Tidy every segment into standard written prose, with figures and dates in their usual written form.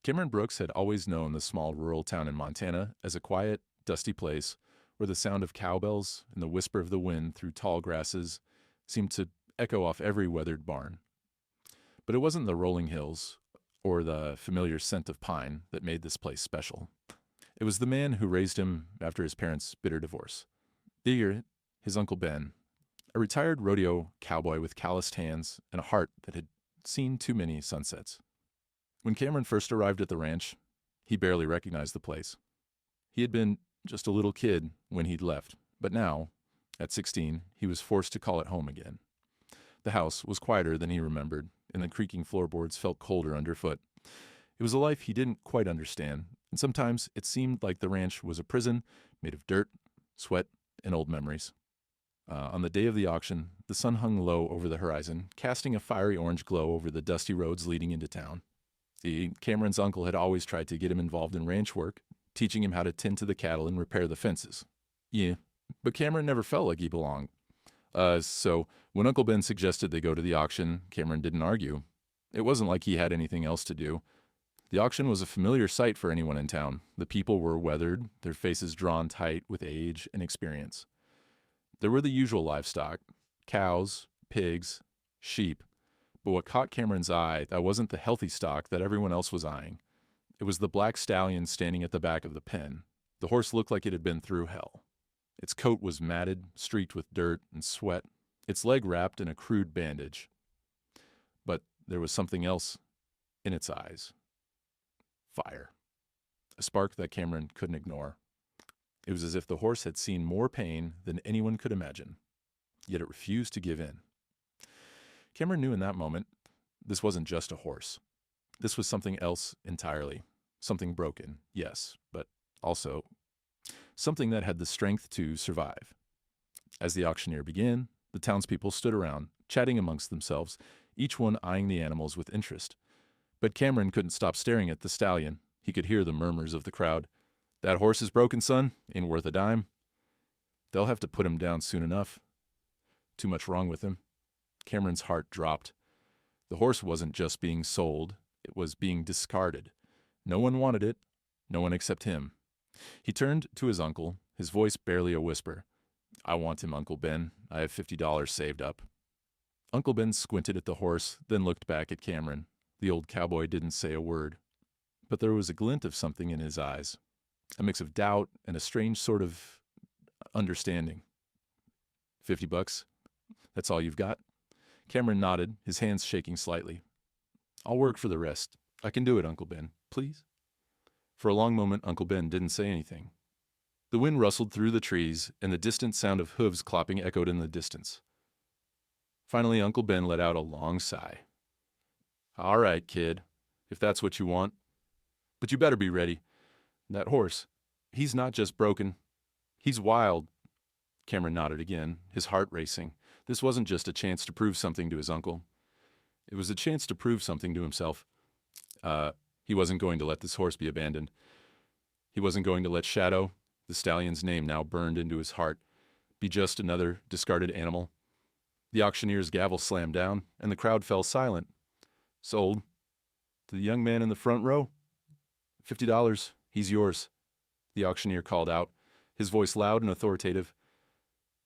Cameron Brooks had always known the small rural town in Montana as a quiet, dusty place where the sound of cowbells and the whisper of the wind through tall grasses seemed to echo off every weathered barn. But it wasn't the rolling hills or the familiar scent of pine that made this place special. It was the man who raised him after his parents' bitter divorce. Digger, his Uncle Ben, a retired rodeo cowboy with calloused hands and a heart that had seen too many sunsets. When Cameron first arrived at the ranch, he barely recognized the place. He had been just a little kid when he'd left, but now, at 16, he was forced to call it home again. The house was quieter than he remembered, and the creaking floorboards felt colder underfoot. It was a life he didn't quite understand, and sometimes it seemed like the ranch was a prison made of dirt, sweat, and old memories. On the day of the auction, the sun hung low over the horizon, casting a fiery orange glow over the dusty roads leading into town. Cameron's uncle had always tried to get him involved in ranch work, teaching him how to tend to the cattle and repair the fences. Yeah, but Cameron never felt like he belonged. So when Uncle Ben suggested they go to the auction, Cameron didn't argue. It wasn't like he had anything else to do. The auction was a familiar sight for anyone in town. The people were weathered, their faces drawn tight with age and experience. There were the usual livestock, cows, pigs, sheep. But what caught Cameron's eye, that wasn't the healthy stock that everyone else was eyeing. It was the black stallion standing at the back of the pen. The horse looked like it had been through hell. Its coat was matted, streaked with dirt and sweat, its leg wrapped in a crude bandage. But there was something else in its eyes. Fire. A spark that Cameron couldn't ignore. It was as if the horse had seen more pain than anyone could imagine, yet it refused to give in. Cameron knew in that moment this wasn't just a horse. This was something else entirely. Something broken, yes, but also something that had the strength to survive. As the auctioneer began, the townspeople stood around, chatting amongst themselves, each one eyeing the animals with interest. But Cameron couldn't stop staring at the stallion. He could hear the murmurs of the crowd. "That horse is broken, son. Ain't worth a dime. They'll have to put him down soon enough. Too much wrong with him." Cameron's heart dropped. The horse wasn't just being sold, it was being discarded. No one wanted it, no one except him. He turned to his uncle, his voice barely a whisper. "I want him, Uncle Ben. I have $50 saved up." Uncle Ben squinted at the horse, then looked back at Cameron. The old cowboy didn't say a word, but there was a glint of something in his eyes, a mix of doubt and a strange sort of understanding. $50? That's all you've got?" Cameron nodded, his hands shaking slightly. "I'll work for the rest. I can do it, Uncle Ben. Please?" For a long moment, Uncle Ben didn't say anything. The wind rustled through the trees, and the distant sound of hooves clopping echoed in the distance. Finally, Uncle Ben let out a long sigh. "All right, kid, if that's what you want. But you better be ready. That horse, he's not just broken. He's wild." Cameron nodded again, his heart racing. This wasn't just a chance to prove something to his uncle. It was a chance to prove something to himself. He wasn't going to let this horse be abandoned. He wasn't going to let Shadow, the stallion's name now burned into his heart, be just another discarded animal. The auctioneer's gavel slammed down, and the crowd fell silent. "Sold. To the young man in the front row? $50. He's yours," the auctioneer called out, his voice loud and authoritative.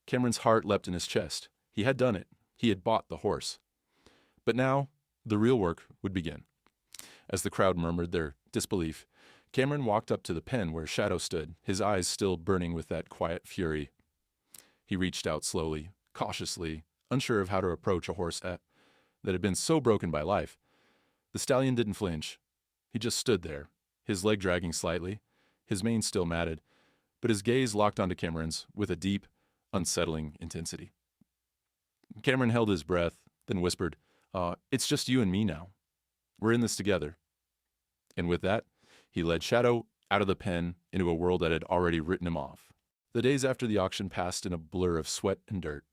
Cameron's heart leapt in his chest. He had done it. He had bought the horse. But now, the real work would begin. As the crowd murmured their disbelief, Cameron walked up to the pen where Shadow stood, his eyes still burning with that quiet fury. He reached out slowly, cautiously, unsure of how to approach a horse that had been so broken by life. The stallion didn't flinch. He just stood there, his leg dragging slightly, his mane still matted, but his gaze locked onto Cameron's with a deep, unsettling intensity. Cameron held his breath, then whispered, "It's just you and me now. We're in this together." And with that, he led Shadow out of the pen into a world that had already written him off. The days after the auction passed in a blur of sweat and dirt.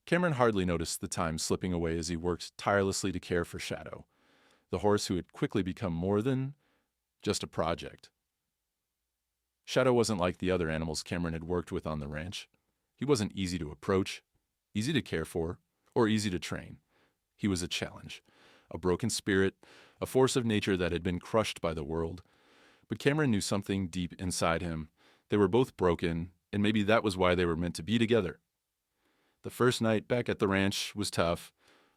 Cameron hardly noticed the time slipping away as he worked tirelessly to care for Shadow, the horse who had quickly become more than just a project. Shadow wasn't like the other animals Cameron had worked with on the ranch. He wasn't easy to approach, easy to care for, or easy to train. He was a challenge, a broken spirit, a force of nature that had been crushed by the world. But Cameron knew something deep inside him. They were both broken, and maybe that was why they were meant to be together. The first night back at the ranch was tough.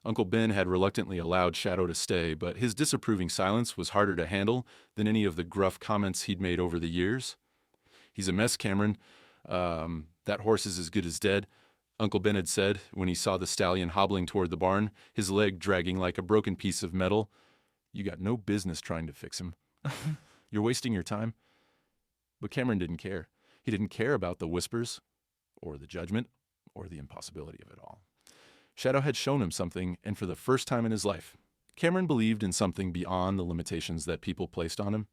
Uncle Ben had reluctantly allowed Shadow to stay, but his disapproving silence was harder to handle than any of the gruff comments he'd made over the years. "He's a mess, Cameron. That horse is as good as dead," Uncle Ben had said when he saw the stallion hobbling toward the barn, his leg dragging like a broken piece of metal. "You got no business trying to fix him. You're wasting your time." But Cameron didn't care. He didn't care about the whispers, or the judgment, or the impossibility of it all. Shadow had shown him something, and for the first time in his life, Cameron believed in something beyond the limitations that people placed on him.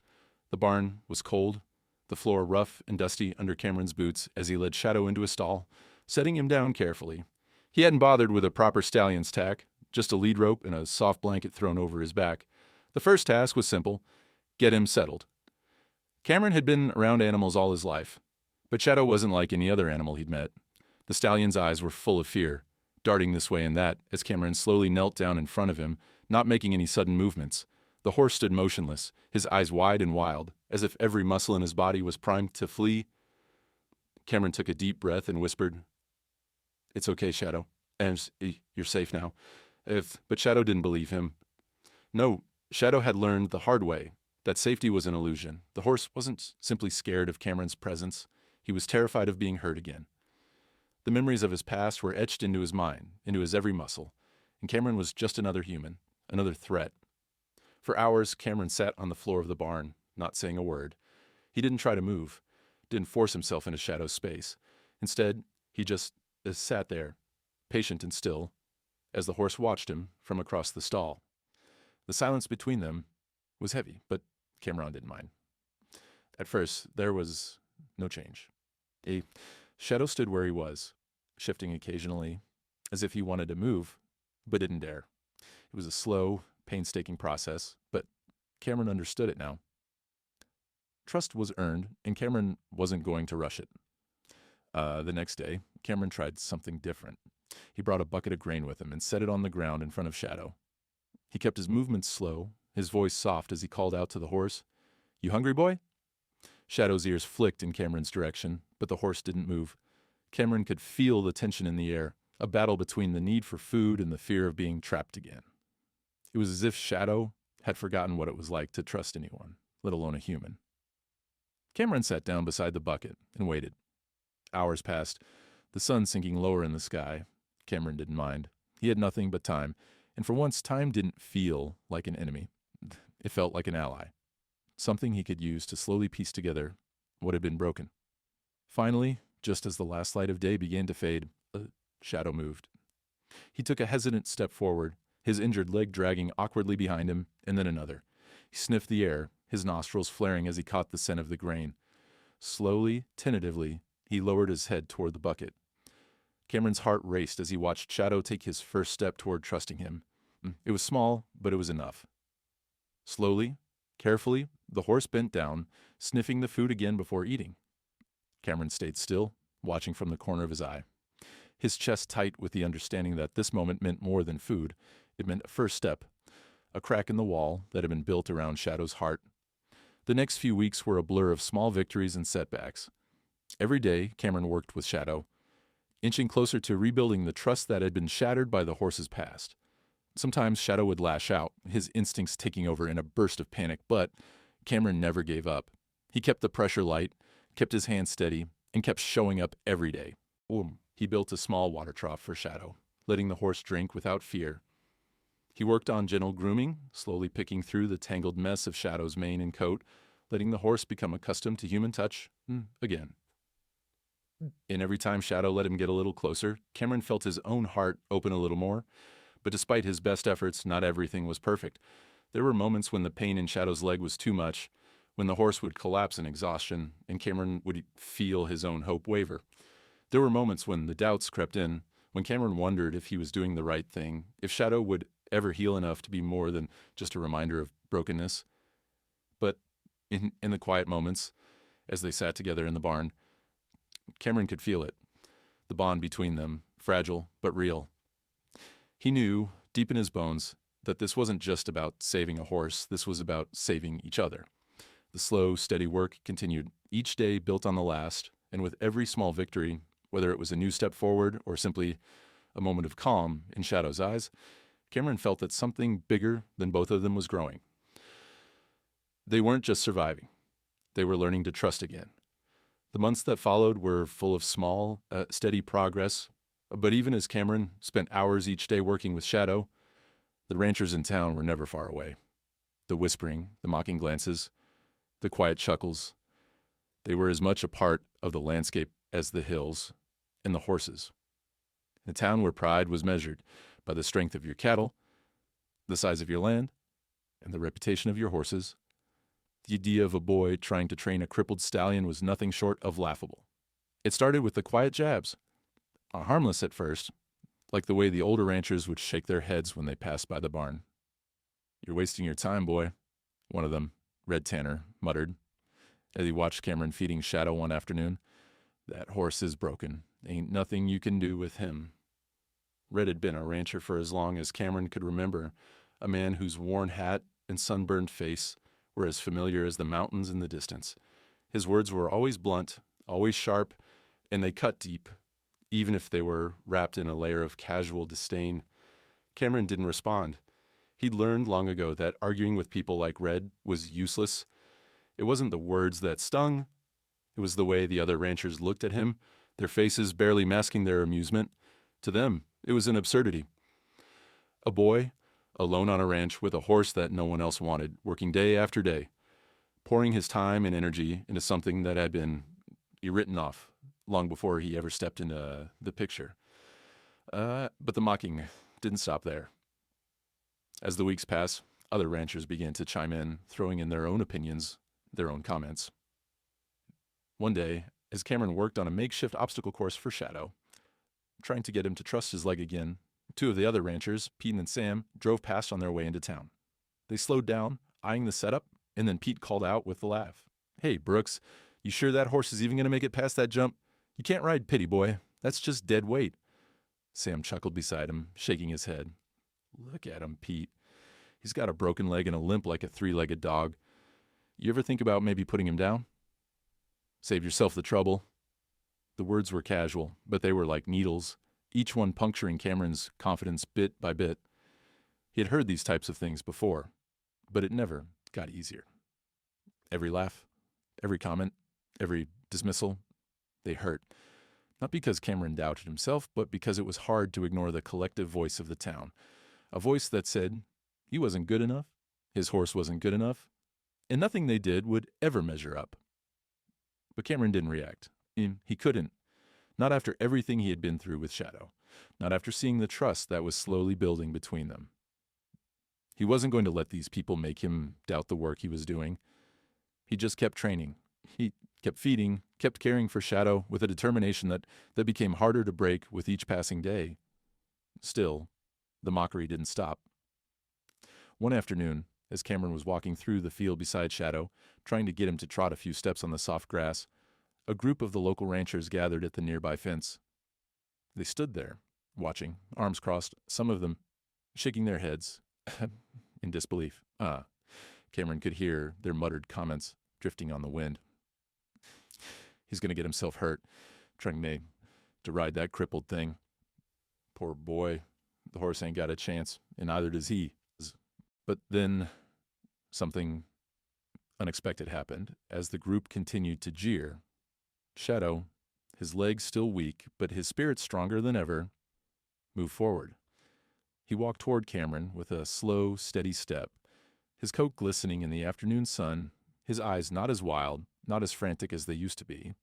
The barn was cold, the floor rough and dusty under Cameron's boots as he led Shadow into a stall, setting him down carefully. He hadn't bothered with a proper stallion's tack, just a lead rope and a soft blanket thrown over his back. The first task was simple: get him settled. Cameron had been around animals all his life, but Shadow wasn't like any other animal he'd met. The stallion's eyes were full of fear, darting this way and that as Cameron slowly knelt down in front of him, not making any sudden movements. The horse stood motionless, his eyes wide and wild, as if every muscle in his body was primed to flee. Cameron took a deep breath and whispered, "It's okay, Shadow, and you're safe now." But Shadow didn't believe him. No, Shadow had learned the hard way that safety was an illusion. The horse wasn't simply scared of Cameron's presence. He was terrified of being hurt again. The memories of his past were etched into his mind, into his every muscle, and Cameron was just another human, another threat. For hours, Cameron sat on the floor of the barn, not saying a word. He didn't try to move, didn't force himself into Shadow's space. Instead, he just sat there, patient and still, as the horse watched him from across the stall. The silence between them was heavy, but Cameron didn't mind. At first, there was no change. Shadow stood where he was, shifting occasionally, as if he wanted to move, but didn't dare. It was a slow, painstaking process, but Cameron understood it now. Trust was earned, and Cameron wasn't going to rush it. The next day, Cameron tried something different. He brought a bucket of grain with him and set it on the ground in front of Shadow. He kept his movements slow, his voice soft as he called out to the horse, "You hungry, boy?" Shadow's ears flicked in Cameron's direction, but the horse didn't move. Cameron could feel the tension in the air, a battle between the need for food and the fear of being trapped again. It was as if Shadow had forgotten what it was like to trust anyone, let alone a human. Cameron sat down beside the bucket and waited. Hours passed, the sun sinking lower in the sky. Cameron didn't mind. He had nothing but time, and for once time didn't feel like an enemy. It felt like an ally, something he could use to slowly piece together what had been broken. Finally, just as the last light of day began to fade, Shadow moved. He took a hesitant step forward, his injured leg dragging awkwardly behind him, and then another. He sniffed the air, his nostrils flaring as he caught the scent of the grain. Slowly, tentatively, he lowered his head toward the bucket. Cameron's heart raced as he watched Shadow take his first step toward trusting him. It was small, but it was enough. Slowly, carefully, the horse bent down, sniffing the food again before eating. Cameron stayed still, watching from the corner of his eye. His chest tight with the understanding that this moment meant more than food. It meant a first step, a crack in the wall that had been built around Shadow's heart. The next few weeks were a blur of small victories and setbacks. Every day, Cameron worked with Shadow, inching closer to rebuilding the trust that had been shattered by the horse's past. Sometimes Shadow would lash out, his instincts taking over in a burst of panic, but Cameron never gave up. He kept the pressure light, kept his hands steady, and kept showing up every day. He built a small water trough for Shadow, letting the horse drink without fear. He worked on gentle grooming, slowly picking through the tangled mess of Shadow's mane and coat, letting the horse become accustomed to human touch again. And every time Shadow let him get a little closer, Cameron felt his own heart open a little more. But despite his best efforts, not everything was perfect. There were moments when the pain in Shadow's leg was too much, when the horse would collapse in exhaustion, and Cameron would feel his own hope waver. There were moments when the doubts crept in, when Cameron wondered if he was doing the right thing, if Shadow would ever heal enough to be more than just a reminder of brokenness. But in the quiet moments, as they sat together in the barn, Cameron could feel it, the bond between them, fragile but real. He knew, deep in his bones, that this wasn't just about saving a horse, this was about saving each other. The slow, steady work continued. Each day built on the last, and with every small victory, whether it was a new step forward or simply a moment of calm in Shadow's eyes, Cameron felt that something bigger than both of them was growing. They weren't just surviving. They were learning to trust again. The months that followed were full of small, steady progress, but even as Cameron spent hours each day working with Shadow, the ranchers in town were never far away. The whispering, the mocking glances, the quiet chuckles, they were as much a part of the landscape as the hills and the horses. A town where pride was measured by the strength of your cattle, the size of your land, and the reputation of your horses. The idea of a boy trying to train a crippled stallion was nothing short of laughable. It started with the quiet jabs, harmless at first, like the way the older ranchers would shake their heads when they passed by the barn. "You're wasting your time, boy," one of them, Red Tanner, muttered as he watched Cameron feeding Shadow one afternoon. "That horse is broken. Ain't nothing you can do with him." Red had been a rancher for as long as Cameron could remember, a man whose worn hat and sunburned face were as familiar as the mountains in the distance. His words were always blunt, always sharp, and they cut deep, even if they were wrapped in a layer of casual disdain. Cameron didn't respond. He'd learned long ago that arguing with people like Red was useless. It wasn't the words that stung. It was the way the other ranchers looked at him, their faces barely masking their amusement. To them, it was an absurdity. A boy, alone on a ranch with a horse that no one else wanted, working day after day, pouring his time and energy into something that had been written off long before he ever stepped into the picture. But the mocking didn't stop there. As the weeks passed, other ranchers began to chime in, throwing in their own opinions, their own comments. One day, as Cameron worked on a makeshift obstacle course for Shadow, trying to get him to trust his leg again, two of the other ranchers, Pete and Sam, drove past on their way into town. They slowed down, eyeing the setup, and then Pete called out with a laugh, "Hey, Brooks, you sure that horse is even going to make it past that jump? You can't ride Pity Boy. That's just dead weight." Sam chuckled beside him, shaking his head. "Look at him, Pete. He's got a broken leg and a limp like a three-legged dog. You ever think about maybe putting him down? Save yourself the trouble." The words were casual, but they were like needles, each one puncturing Cameron's confidence bit by bit. He had heard these types of things before, but it never got easier. Every laugh, every comment, every dismissal, they hurt. Not because Cameron doubted himself, but because it was hard to ignore the collective voice of the town. A voice that said he wasn't good enough, his horse wasn't good enough, and nothing they did would ever measure up. But Cameron didn't react. He couldn't. Not after everything he had been through with Shadow. Not after seeing the trust that was slowly building between them. He wasn't going to let these people make him doubt the work he was doing. He just kept training. He kept feeding, kept caring for Shadow with a determination that became harder to break with each passing day. Still, the mockery didn't stop. One afternoon, as Cameron was walking through the field beside Shadow, trying to get him to trot a few steps on the soft grass, a group of the local ranchers gathered at the nearby fence. They stood there, watching, arms crossed, some of them shaking their heads in disbelief. Cameron could hear their muttered comments drifting on the wind. "He's going to get himself hurt, trying to ride that crippled thing. Poor boy, the horse ain't got a chance, and neither does he." But then something unexpected happened as the group continued to jeer. Shadow, his legs still weak, but his spirit stronger than ever, moved forward. He walked toward Cameron with a slow, steady step, his coat glistening in the afternoon sun, his eyes not as wild, not as frantic as they used to be.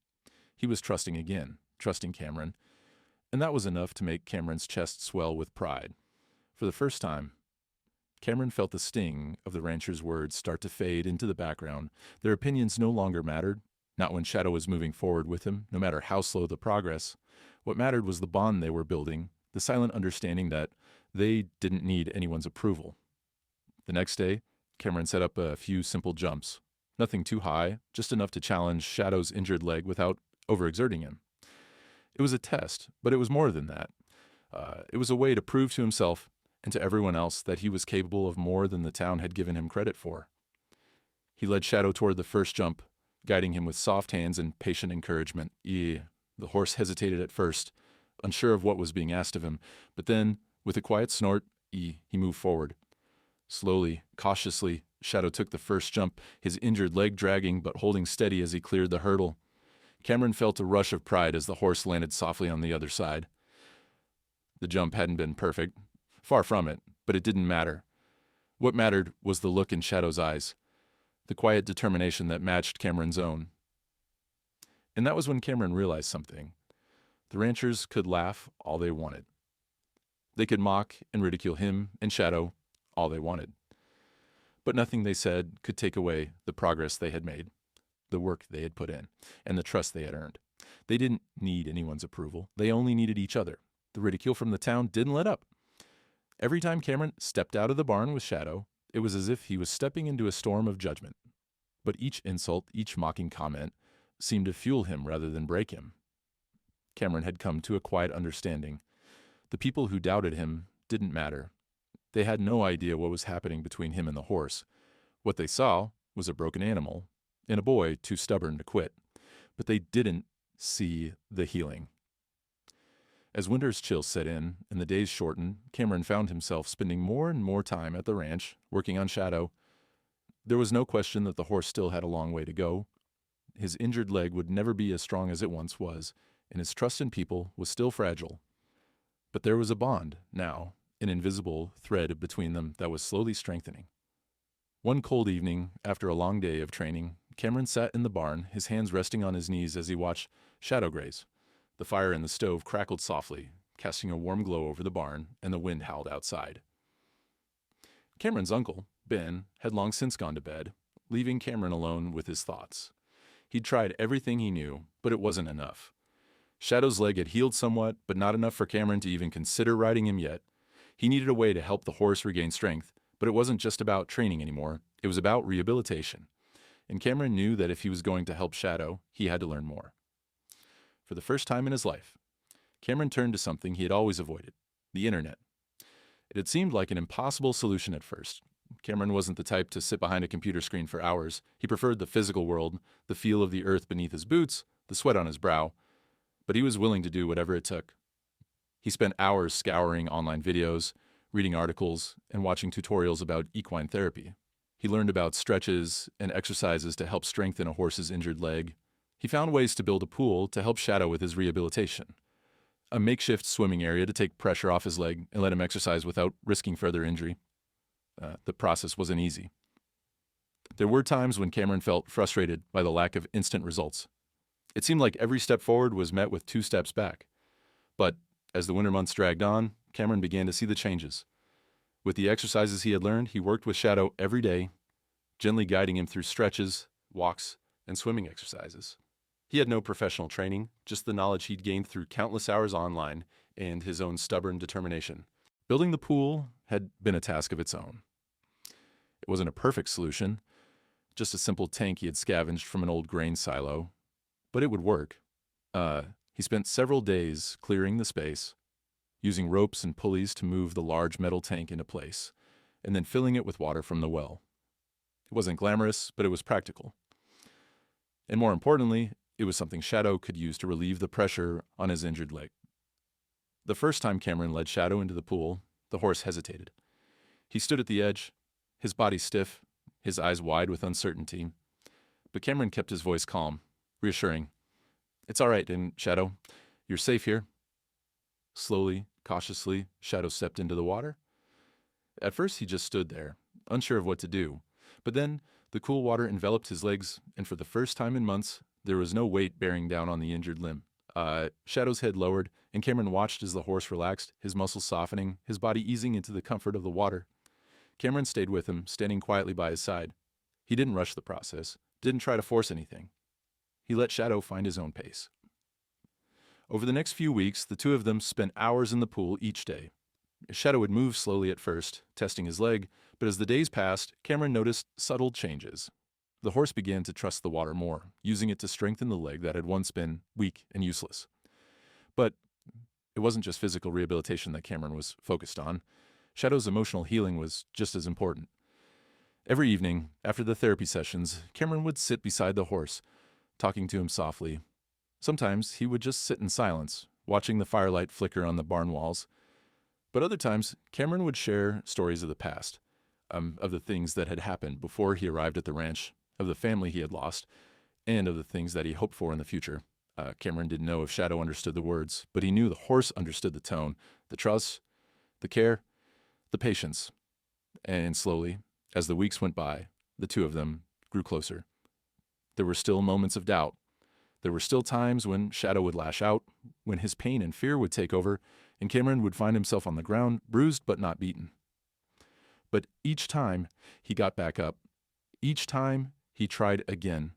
He was trusting again, trusting Cameron, and that was enough to make Cameron's chest swell with pride. For the first time, Cameron felt the sting of the rancher's words start to fade into the background. Their opinions no longer mattered. Not when Shadow was moving forward with him, no matter how slow the progress. What mattered was the bond they were building, the silent understanding that they didn't need anyone's approval. The next day, Cameron set up a few simple jumps. Nothing too high, just enough to challenge Shadow's injured leg without overexerting him. It was a test, but it was more than that. It was a way to prove to himself and to everyone else that he was capable of more than the town had given him credit for. He led Shadow toward the first jump, guiding him with soft hands and patient encouragement. The horse hesitated at first, unsure of what was being asked of him, but then, with a quiet snort, he moved forward. Slowly, cautiously, Shadow took the first jump, his injured leg dragging but holding steady as he cleared the hurdle. Cameron felt a rush of pride as the horse landed softly on the other side. The jump hadn't been perfect. Far from it, but it didn't matter. What mattered was the look in Shadow's eyes, the quiet determination that matched Cameron's own. And that was when Cameron realized something. The ranchers could laugh all they wanted. They could mock and ridicule him and Shadow all they wanted. But nothing they said could take away the progress they had made, the work they had put in, and the trust they had earned. They didn't need anyone's approval. They only needed each other. The ridicule from the town didn't let up. Every time Cameron stepped out of the barn with Shadow, it was as if he was stepping into a storm of judgment. But each insult, each mocking comment, seemed to fuel him rather than break him. Cameron had come to a quiet understanding. The people who doubted him didn't matter. They had no idea what was happening between him and the horse. What they saw was a broken animal and a boy too stubborn to quit. But they didn't see the healing. As winter's chill set in and the days shortened, Cameron found himself spending more and more time at the ranch, working on Shadow. There was no question that the horse still had a long way to go. His injured leg would never be as strong as it once was, and his trust in people was still fragile. But there was a bond, now, an invisible thread between them that was slowly strengthening. One cold evening, after a long day of training, Cameron sat in the barn, his hands resting on his knees as he watched Shadow graze. The fire in the stove crackled softly, casting a warm glow over the barn, and the wind howled outside. Cameron's uncle, Ben, had long since gone to bed, leaving Cameron alone with his thoughts. He'd tried everything he knew, but it wasn't enough. Shadow's leg had healed somewhat, but not enough for Cameron to even consider riding him yet. He needed a way to help the horse regain strength, but it wasn't just about training anymore. It was about rehabilitation. And Cameron knew that if he was going to help Shadow, he had to learn more. For the first time in his life, Cameron turned to something he had always avoided, the internet. It had seemed like an impossible solution at first. Cameron wasn't the type to sit behind a computer screen for hours. He preferred the physical world, the feel of the earth beneath his boots, the sweat on his brow. But he was willing to do whatever it took. He spent hours scouring online videos, reading articles, and watching tutorials about equine therapy. He learned about stretches and exercises to help strengthen a horse's injured leg. He found ways to build a pool to help Shadow with his rehabilitation, a makeshift swimming area to take pressure off his leg and let him exercise without risking further injury. The process wasn't easy. There were times when Cameron felt frustrated by the lack of instant results. It seemed like every step forward was met with 2 steps back. But as the winter months dragged on, Cameron began to see the changes. With the exercises he had learned, he worked with Shadow every day, gently guiding him through stretches, walks, and swimming exercises. He had no professional training, just the knowledge he'd gained through countless hours online and his own stubborn determination. Building the pool had been a task of its own. It wasn't a perfect solution, just a simple tank he had scavenged from an old grain silo, but it would work. He spent several days clearing the space, using ropes and pulleys to move the large metal tank into place, and then filling it with water from the well. It wasn't glamorous, but it was practical. And more importantly, it was something Shadow could use to relieve the pressure on his injured leg. The first time Cameron led Shadow into the pool, the horse hesitated. He stood at the edge, his body stiff, his eyes wide with uncertainty. But Cameron kept his voice calm, reassuring. "It's all right, and Shadow, you're safe here." Slowly, cautiously, Shadow stepped into the water. At first he just stood there, unsure of what to do. But then the cool water enveloped his legs, and for the first time in months, there was no weight bearing down on the injured limb. Shadow's head lowered, and Cameron watched as the horse relaxed, his muscles softening, his body easing into the comfort of the water. Cameron stayed with him, standing quietly by his side. He didn't rush the process, didn't try to force anything. He let Shadow find his own pace. Over the next few weeks, the two of them spent hours in the pool each day. Shadow would move slowly at first, testing his leg, but as the days passed, Cameron noticed subtle changes. The horse began to trust the water more, using it to strengthen the leg that had once been weak and useless. But it wasn't just physical rehabilitation that Cameron was focused on. Shadow's emotional healing was just as important. Every evening, after the therapy sessions, Cameron would sit beside the horse, talking to him softly. Sometimes he would just sit in silence, watching the firelight flicker on the barn walls. But other times, Cameron would share stories of the past, of the things that had happened before he arrived at the ranch, of the family he had lost, and of the things that he hoped for in the future. Cameron didn't know if Shadow understood the words, but he knew the horse understood the tone, the trust, the care, the patience. And slowly, as the weeks went by, the two of them grew closer. There were still moments of doubt. There were still times when Shadow would lash out, when his pain and fear would take over, and Cameron would find himself on the ground, bruised but not beaten. But each time he got back up, each time he tried again,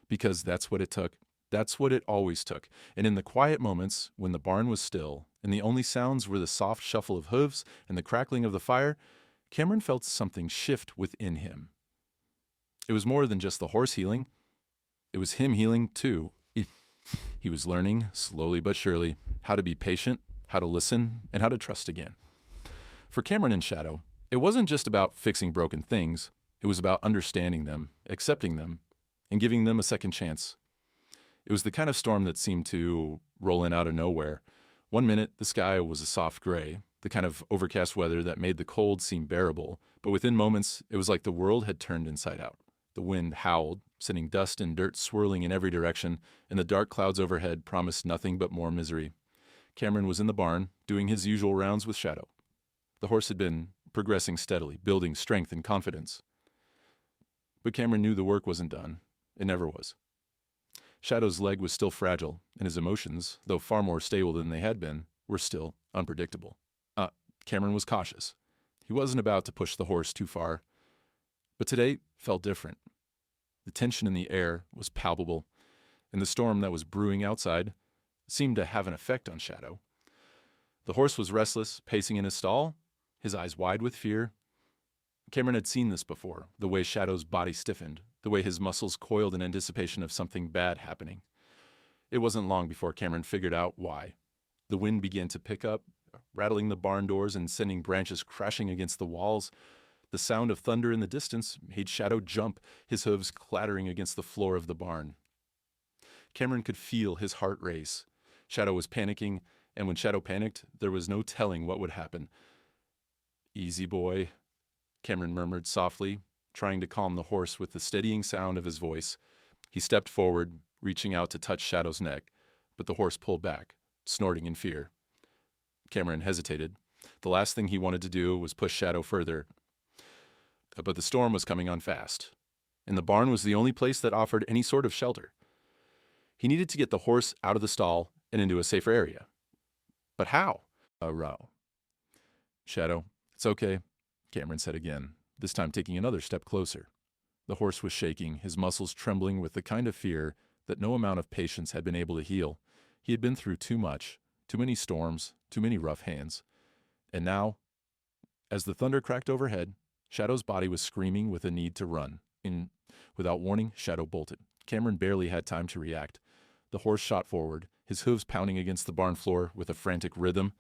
because that's what it took. That's what it always took. And in the quiet moments, when the barn was still, and the only sounds were the soft shuffle of hooves and the crackling of the fire, Cameron felt something shift within him. It was more than just the horse healing. It was him healing, too. He was learning, slowly but surely, how to be patient, how to listen, and how to trust again. For Cameron and Shadow, it wasn't just about fixing broken things. It was about understanding them, accepting them, and giving them a second chance. It was the kind of storm that seemed to roll in out of nowhere. One minute, the sky was a soft gray, the kind of overcast weather that made the cold seem bearable, but within moments, it was like the world had turned inside out. The wind howled, sending dust and dirt swirling in every direction, and the dark clouds overhead promised nothing but more misery. Cameron was in the barn, doing his usual rounds with Shadow. The horse had been progressing steadily, building strength and confidence. But Cameron knew the work wasn't done. It never was. Shadow's leg was still fragile, and his emotions, though far more stable than they had been, were still unpredictable. Cameron was cautious. He wasn't about to push the horse too far. But today felt different. The tension in the air was palpable, and the storm that was brewing outside seemed to have an effect on Shadow. The horse was restless, pacing in his stall, his eyes wide with fear. Cameron had seen this before, the way Shadow's body stiffened, the way his muscles coiled in anticipation of something bad happening. It wasn't long before Cameron figured out why. The wind began to pick up, rattling the barn doors and sending branches crashing against the walls. The sound of thunder in the distance made Shadow jump, his hooves clattering against the floor of the barn. Cameron could feel his heart race. Shadow was panicking, and when Shadow panicked, there was no telling what would happen. "Easy, boy," Cameron murmured softly, trying to calm the horse with the steadying sound of his voice. He stepped forward, reaching out to touch Shadow's neck, but the horse pulled back, snorting in fear. Cameron hesitated. The last thing he wanted to do was push Shadow further. But the storm was coming on fast, and the barn was the only place that offered any sort of shelter. He needed to get the horse out of the stall and into a safer area. But how? A row. "Shadow, it's okay," Cameron said again, this time taking another step closer. The horse was shaking, his muscles trembling with the kind of fear that no amount of patience had been able to heal. He had been through too much, too many storms, too many rough hands. And now, as the thunder cracked overhead, Shadow's body was screaming with a need to run. Without warning, Shadow bolted. Cameron barely had time to react. The horse shot forward, his hooves pounding against the barn floor with a frantic rhythm.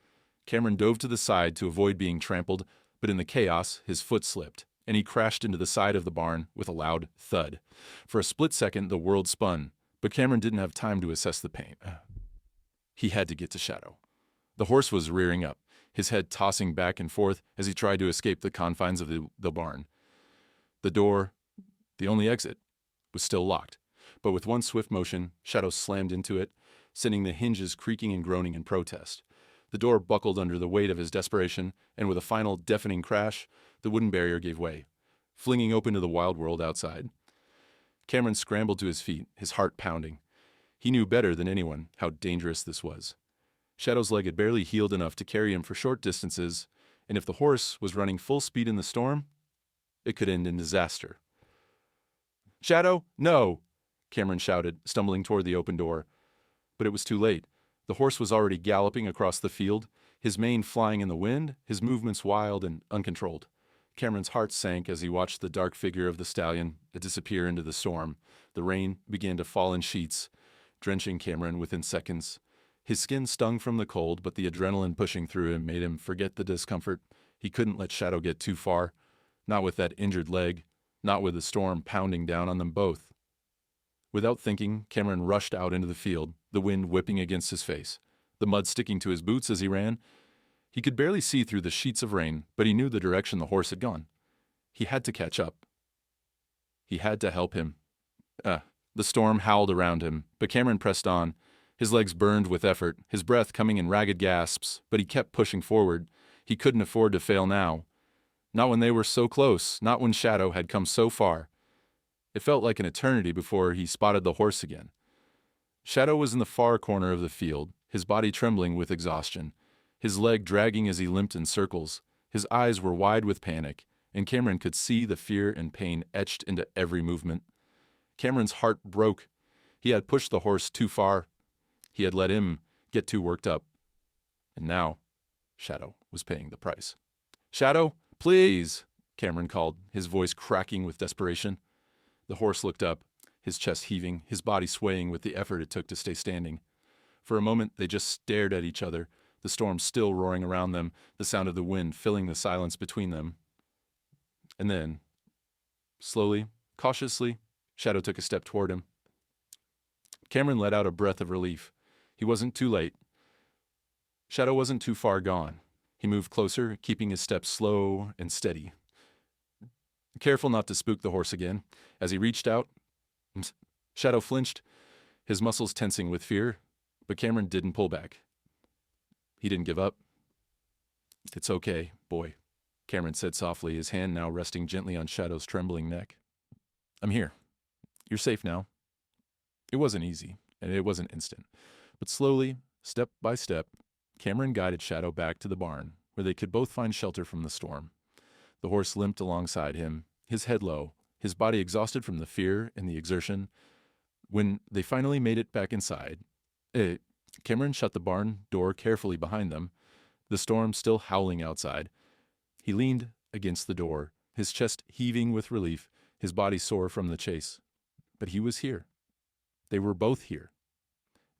Cameron dove to the side to avoid being trampled, but in the chaos, his foot slipped, and he crashed into the side of the barn with a loud thud. For a split second, the world spun, but Cameron didn't have time to assess the pain. He had to get to Shadow. The horse was rearing up, his head tossing back and forth as he tried to escape the confines of the barn. The door, the only exit, was still locked, but with one swift motion, Shadow slammed into it, sending the hinges creaking and groaning in protest. The door buckled under the weight of his desperation, and with a final deafening crash, the wooden barrier gave way, flinging open to the wild world outside. Cameron scrambled to his feet, his heart pounding. He knew better than anyone how dangerous this was. Shadow's leg had barely healed enough to carry him for short distances, and if the horse was running full speed in the storm, it could end in disaster. "Shadow, no!" Cameron shouted, stumbling toward the open door. But it was too late. The horse was already galloping across the field, his mane flying in the wind, his movements wild and uncontrolled. Cameron's heart sank as he watched the dark figure of the stallion disappear into the storm. The rain began to fall in sheets, drenching Cameron within seconds. His skin stung from the cold, but the adrenaline pushing through him made him forget the discomfort. He couldn't let Shadow get too far, not with that injured leg, not with the storm pounding down on them both. Without thinking, Cameron rushed out into the field, the wind whipping against his face, the mud sticking to his boots as he ran. He could barely see through the sheets of rain, but he knew the direction the horse had gone. He had to catch up. He had to help him. The storm howled around him, but Cameron pressed on. His legs burned with effort, his breath coming in ragged gasps, but he kept pushing forward. He couldn't afford to fail now. Not when they were so close, not when Shadow had come so far. It felt like an eternity before he spotted the horse again. Shadow was in the far corner of the field, his body trembling with exhaustion, his leg dragging as he limped in circles. His eyes were wide with panic, and Cameron could see the fear and pain etched into every movement. Cameron's heart broke. He had pushed the horse too far. He had let him get too worked up. And now, Shadow was paying the price. "Shadow, please," Cameron called, his voice cracking with desperation. The horse looked up, his chest heaving, his body swaying with the effort it took to stay standing. For a moment, they just stared at each other, the storm still roaring around them, the sound of the wind filling the silence between them. And then, slowly, cautiously, Shadow took a step toward him. Cameron let out a breath of relief. He wasn't too late. Shadow wasn't too far gone. He moved closer, keeping his steps slow and steady. Careful not to spook the horse again. As he reached out, Shadow flinched, his muscles tensing with fear, but Cameron didn't pull back. He didn't give up. "It's okay, boy," Cameron said softly, his hand now resting gently on Shadow's trembling neck. "I'm here. You're safe now." It wasn't easy, and it wasn't instant. But slowly, step by step, Cameron guided Shadow back to the barn, where they could both find shelter from the storm. The horse limped alongside him, his head low, his body exhausted from the fear and the exertion. When they finally made it back inside, Cameron shut the barn door carefully behind them, the storm still howling outside. He leaned against the door, his chest heaving with relief, his body sore from the chase. But he was here. They were both here.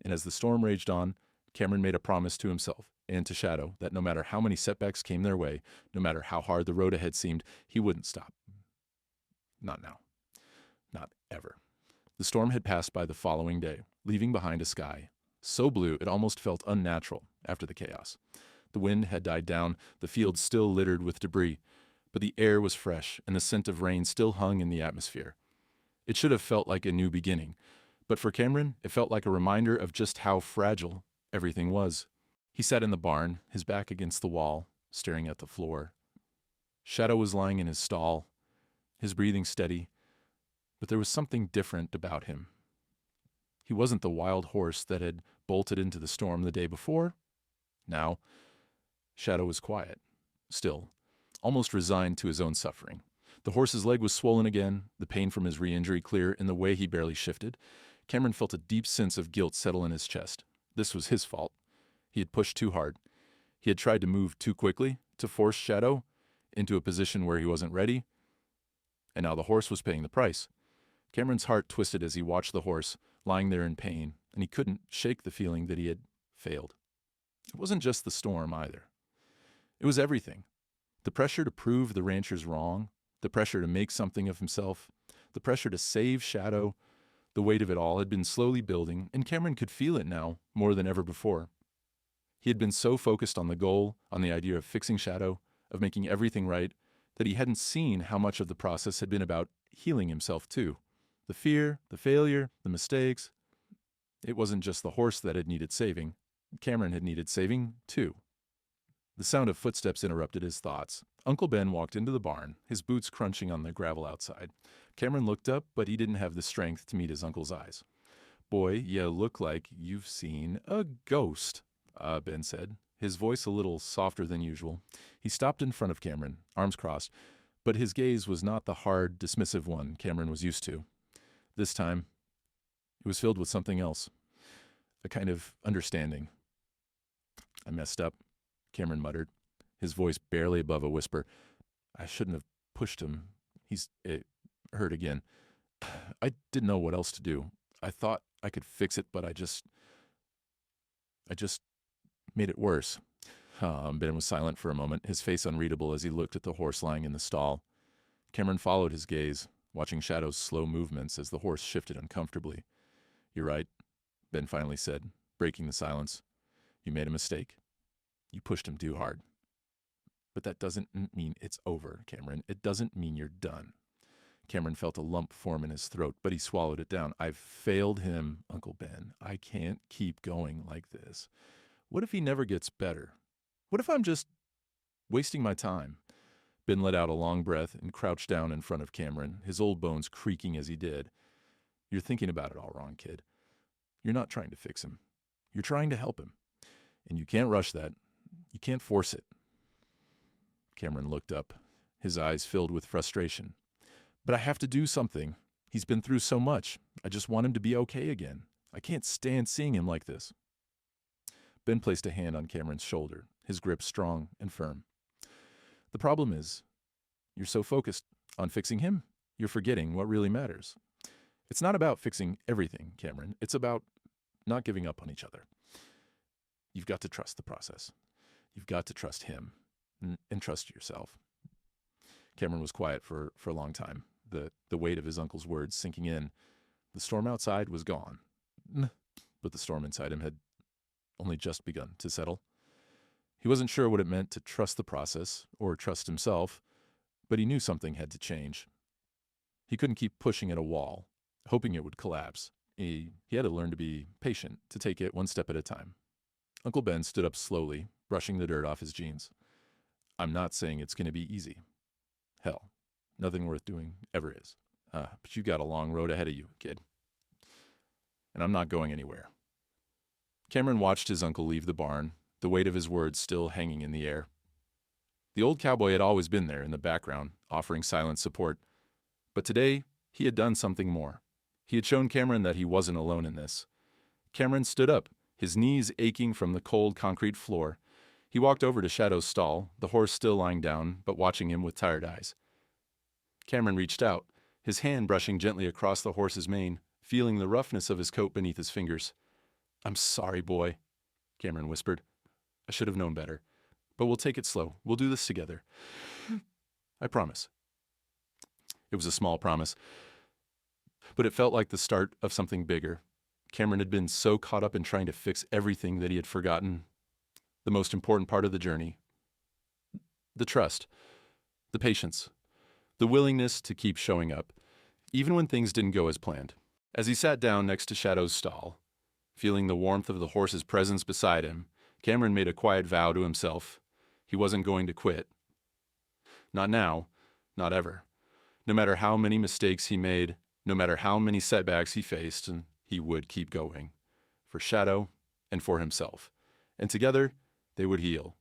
And as the storm raged on, Cameron made a promise to himself and to Shadow that no matter how many setbacks came their way, no matter how hard the road ahead seemed, he wouldn't stop. Not now. Not ever. The storm had passed by the following day, leaving behind a sky so blue it almost felt unnatural after the chaos. The wind had died down, the fields still littered with debris, but the air was fresh and the scent of rain still hung in the atmosphere. It should have felt like a new beginning, but for Cameron, it felt like a reminder of just how fragile everything was. He sat in the barn, his back against the wall, staring at the floor. Shadow was lying in his stall, his breathing steady, but there was something different about him. He wasn't the wild horse that had bolted into the storm the day before. Now, Shadow was quiet, still, almost resigned to his own suffering. The horse's leg was swollen again, the pain from his re-injury clear in the way he barely shifted. Cameron felt a deep sense of guilt settle in his chest. This was his fault. He had pushed too hard. He had tried to move too quickly, to force Shadow into a position where he wasn't ready. And now the horse was paying the price. Cameron's heart twisted as he watched the horse, lying there in pain, and he couldn't shake the feeling that he had failed. It wasn't just the storm either. It was everything. The pressure to prove the ranchers wrong, the pressure to make something of himself, the pressure to save Shadow. The weight of it all had been slowly building, and Cameron could feel it now more than ever before. He had been so focused on the goal, on the idea of fixing Shadow, of making everything right, that he hadn't seen how much of the process had been about healing himself too. The fear, the failure, the mistakes. It wasn't just the horse that had needed saving. Cameron had needed saving too. The sound of footsteps interrupted his thoughts. Uncle Ben walked into the barn, his boots crunching on the gravel outside. Cameron looked up, but he didn't have the strength to meet his uncle's eyes. "Boy, you look like you've seen a ghost," Ben said, his voice a little softer than usual. He stopped in front of Cameron, arms crossed, but his gaze was not the hard, dismissive one Cameron was used to. This time, it was filled with something else, a kind of understanding. "I messed up," Cameron muttered, his voice barely above a whisper. "I shouldn't have pushed him. It hurt again. I didn't know what else to do. I thought I could fix it, but I just made it worse." Ben was silent for a moment, his face unreadable as he looked at the horse lying in the stall. Cameron followed his gaze, watching Shadow's slow movements as the horse shifted uncomfortably. "You're right," Ben finally said, breaking the silence. "You made a mistake. You pushed him too hard. But that doesn't mean it's over, Cameron. It doesn't mean you're done." Cameron felt a lump form in his throat, but he swallowed it down. "I've failed him, Uncle Ben. I can't keep going like this. What if he never gets better? What if I'm just wasting my time?" Ben let out a long breath and crouched down in front of Cameron, his old bones creaking as he did. "You're thinking about it all wrong, kid. You're not trying to fix him. You're trying to help him. And you can't rush that. You can't force it." Cameron looked up, his eyes filled with frustration. "But I have to do something. He's been through so much. I just want him to be okay again. I can't stand seeing him like this." Ben placed a hand on Cameron's shoulder, his grip strong and firm. "The problem is, you're so focused on fixing him, you're forgetting what really matters. It's not about fixing everything, Cameron. It's about not giving up on each other. You've got to trust the process. You've got to trust him and trust yourself." Cameron was quiet for a long time, the weight of his uncle's words sinking in. The storm outside was gone, but the storm inside him had only just begun to settle. He wasn't sure what it meant to trust the process or trust himself, but he knew something had to change. He couldn't keep pushing at a wall, hoping it would collapse. He had to learn to be patient, to take it one step at a time. Uncle Ben stood up slowly, brushing the dirt off his jeans. "I'm not saying it's going to be easy. Hell, nothing worth doing ever is. But you got a long road ahead of you, kid. And I'm not going anywhere." Cameron watched his uncle leave the barn, the weight of his words still hanging in the air. The old cowboy had always been there in the background, offering silent support. But today, he had done something more. He had shown Cameron that he wasn't alone in this. Cameron stood up, his knees aching from the cold concrete floor. He walked over to Shadow's stall, the horse still lying down, but watching him with tired eyes. Cameron reached out, his hand brushing gently across the horse's mane, feeling the roughness of his coat beneath his fingers. "I'm sorry, boy," Cameron whispered. "I should have known better. But we'll take it slow. We'll do this together. I promise." It was a small promise, but it felt like the start of something bigger. Cameron had been so caught up in trying to fix everything that he had forgotten the most important part of the journey. The trust, the patience, the willingness to keep showing up, even when things didn't go as planned. As he sat down next to Shadow's stall, feeling the warmth of the horse's presence beside him, Cameron made a quiet vow to himself. He wasn't going to quit. Not now, not ever. No matter how many mistakes he made, no matter how many setbacks he faced, and he would keep going. For Shadow and for himself. And together, they would heal.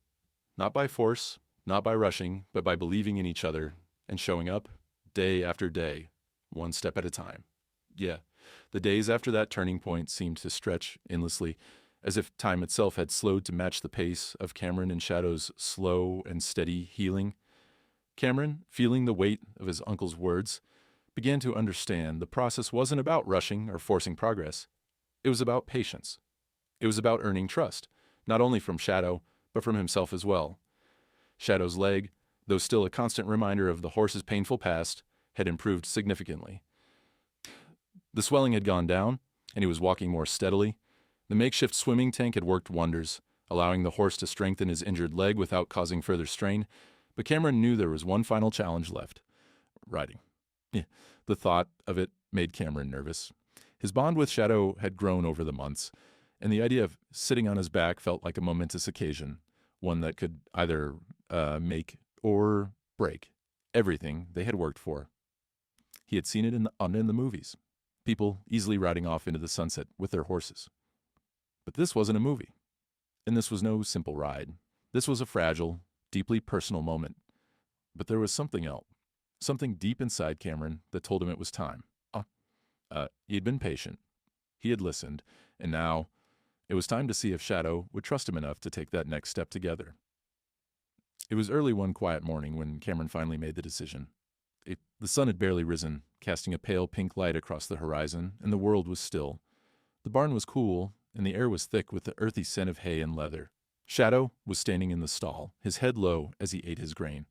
Not by force, not by rushing, but by believing in each other and showing up day after day, one step at a time. Yeah, the days after that turning point seemed to stretch endlessly, as if time itself had slowed to match the pace of Cameron and Shadow's slow and steady healing. Cameron, feeling the weight of his uncle's words, began to understand the process wasn't about rushing or forcing progress. It was about patience. It was about earning trust, not only from Shadow, but from himself as well. Shadow's leg, though still a constant reminder of the horse's painful past, had improved significantly. The swelling had gone down, and he was walking more steadily. The makeshift swimming tank had worked wonders, allowing the horse to strengthen his injured leg without causing further strain. But Cameron knew there was one final challenge left: riding. The thought of it made Cameron nervous. His bond with Shadow had grown over the months, and the idea of sitting on his back felt like a momentous occasion, one that could either make or break everything they had worked for. He had seen it in the movies, people easily riding off into the sunset with their horses. But this wasn't a movie, and this was no simple ride. This was a fragile, deeply personal moment. But there was something else, something deep inside Cameron that told him it was time. He had been patient, he had listened, and now it was time to see if Shadow would trust him enough to take that next step together. It was early one quiet morning when Cameron finally made the decision. The sun had barely risen, casting a pale pink light across the horizon, and the world was still. The barn was cool, and the air was thick with the earthy scent of hay and leather. Shadow was standing in the stall, his head low as he ate his grain.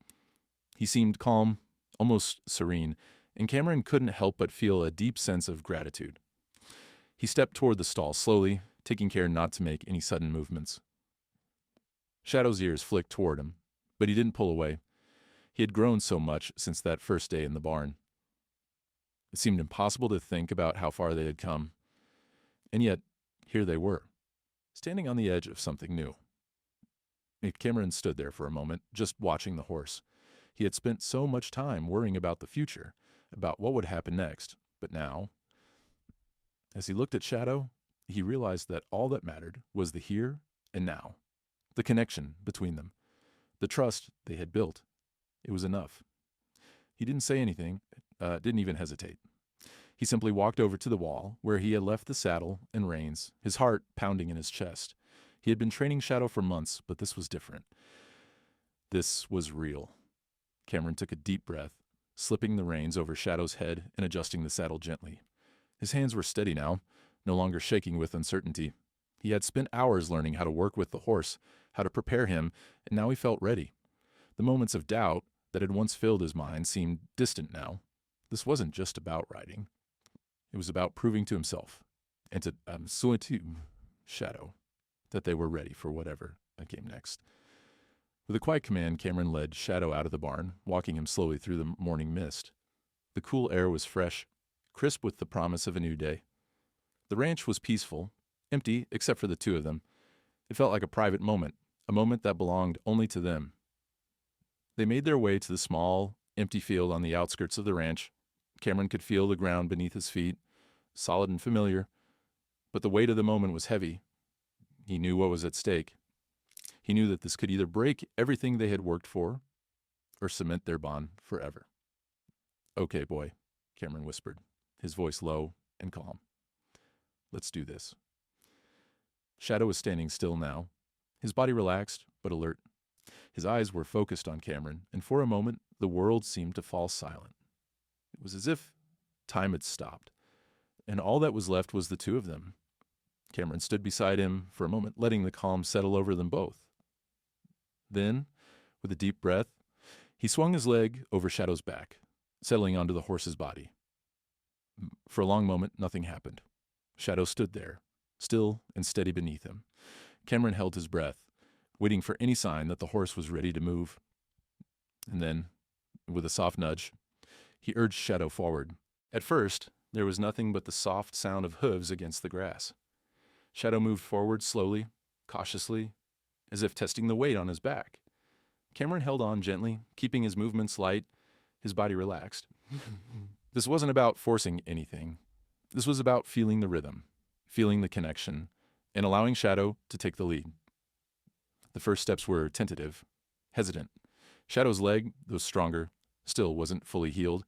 He seemed calm, almost serene, and Cameron couldn't help but feel a deep sense of gratitude. He stepped toward the stall slowly, taking care not to make any sudden movements. Shadow's ears flicked toward him, but he didn't pull away. He had grown so much since that first day in the barn. It seemed impossible to think about how far they had come. And yet, here they were, standing on the edge of something new. Cameron stood there for a moment, just watching the horse. He had spent so much time worrying about the future, about what would happen next. But now, as he looked at Shadow, he realized that all that mattered was the here and now, the connection between them, the trust they had built. It was enough. He didn't say anything, didn't even hesitate. He simply walked over to the wall where he had left the saddle and reins, his heart pounding in his chest. He had been training Shadow for months, but this was different. This was real. Cameron took a deep breath, slipping the reins over Shadow's head and adjusting the saddle gently. His hands were steady now, no longer shaking with uncertainty. He had spent hours learning how to work with the horse, how to prepare him, and now he felt ready. The moments of doubt that had once filled his mind seemed distant now. This wasn't just about riding. It was about proving to himself and to Shadow that they were ready for whatever came next. With a quiet command, Cameron led Shadow out of the barn, walking him slowly through the morning mist. The cool air was fresh, crisp with the promise of a new day. The ranch was peaceful, empty except for the two of them. It felt like a private moment, a moment that belonged only to them. They made their way to the small, empty field on the outskirts of the ranch. Cameron could feel the ground beneath his feet, solid and familiar, but the weight of the moment was heavy. He knew what was at stake. He knew that this could either break everything they had worked for or cement their bond forever. "Okay, boy," Cameron whispered, his voice low and calm. "Let's do this." Shadow was standing still now, his body relaxed but alert. His eyes were focused on Cameron, and for a moment the world seemed to fall silent. It was as if time had stopped, and all that was left was the two of them. Cameron stood beside him for a moment, letting the calm settle over them both. Then, with a deep breath, he swung his leg over Shadow's back, settling onto the horse's body. For a long moment, nothing happened. Shadow stood there, still and steady beneath him. Cameron held his breath, waiting for any sign that the horse was ready to move. And then, with a soft nudge, he urged Shadow forward. At first, there was nothing but the soft sound of hooves against the grass. Shadow moved forward slowly, cautiously, as if testing the weight on his back. Cameron held on gently, keeping his movements light, his body relaxed. This wasn't about forcing anything. This was about feeling the rhythm, feeling the connection, and allowing Shadow to take the lead. The first steps were tentative, hesitant. Shadow's leg, though stronger, still wasn't fully healed,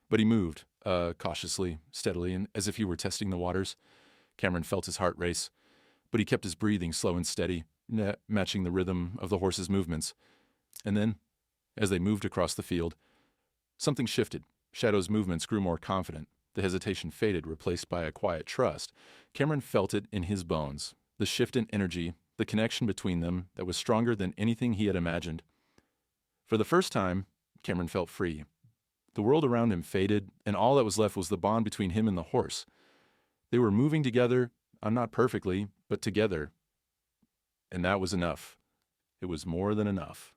but he moved, cautiously, steadily, and as if he were testing the waters. Cameron felt his heart race, but he kept his breathing slow and steady, matching the rhythm of the horse's movements. And then, as they moved across the field, something shifted. Shadow's movements grew more confident. The hesitation faded, replaced by a quiet trust. Cameron felt it in his bones, the shift in energy, the connection between them that was stronger than anything he had imagined. For the first time, Cameron felt free. The world around him faded, and all that was left was the bond between him and the horse. They were moving together, not perfectly, but together. And that was enough. It was more than enough.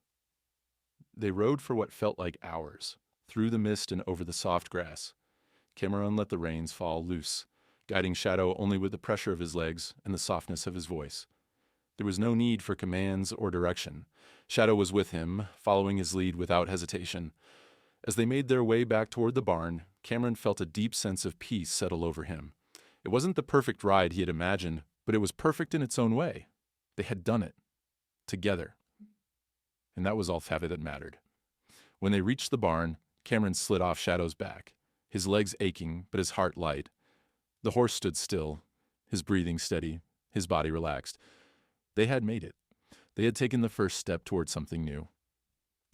They rode for what felt like hours, through the mist and over the soft grass. Cameron let the reins fall loose, guiding Shadow only with the pressure of his legs and the softness of his voice. There was no need for commands or direction. Shadow was with him, following his lead without hesitation. As they made their way back toward the barn, Cameron felt a deep sense of peace settle over him. It wasn't the perfect ride he had imagined, but it was perfect in its own way. They had done it. Together. And that was all that mattered. When they reached the barn, Cameron slid off Shadow's back, his legs aching, but his heart light. The horse stood still, his breathing steady, his body relaxed. They had made it. They had taken the first step toward something new.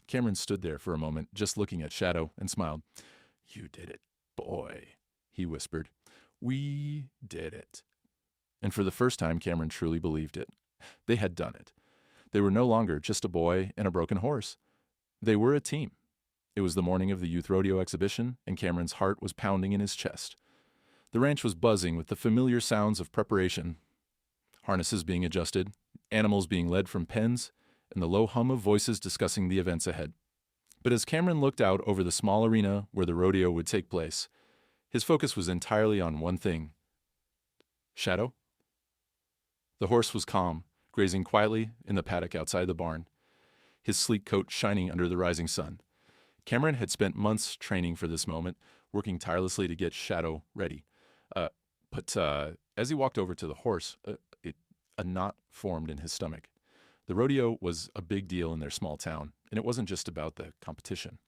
Cameron stood there for a moment, just looking at Shadow, and smiled. "You did it, boy," he whispered. "We did it." And for the first time, Cameron truly believed it. They had done it. They were no longer just a boy and a broken horse. They were a team. It was the morning of the youth rodeo exhibition, and Cameron's heart was pounding in his chest. The ranch was buzzing with the familiar sounds of preparation, harnesses being adjusted, animals being led from pens, and the low hum of voices discussing the events ahead. But as Cameron looked out over the small arena where the rodeo would take place, his focus was entirely on one thing. Shadow? The horse was calm, grazing quietly in the paddock outside the barn, his sleek coat shining under the rising sun. Cameron had spent months training for this moment, working tirelessly to get Shadow ready. But as he walked over to the horse, a knot formed in his stomach. The rodeo was a big deal in their small town, and it wasn't just about the competition.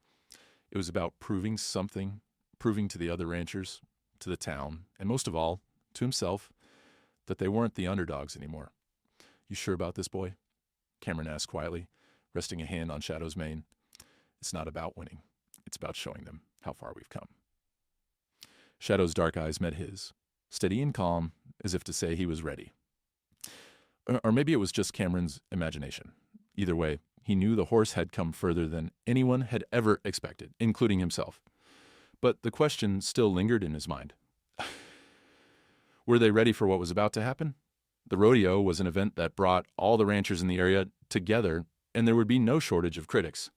It was about proving something, proving to the other ranchers, to the town, and most of all, to himself, that they weren't the underdogs anymore. "You sure about this, boy?" Cameron asked quietly, resting a hand on Shadow's mane. "It's not about winning. It's about showing them how far we've come." Shadow's dark eyes met his, steady and calm, as if to say he was ready. Or maybe it was just Cameron's imagination. Either way, he knew the horse had come further than anyone had ever expected, including himself. But the question still lingered in his mind. Were they ready for what was about to happen? The rodeo was an event that brought all the ranchers in the area together, and there would be no shortage of critics.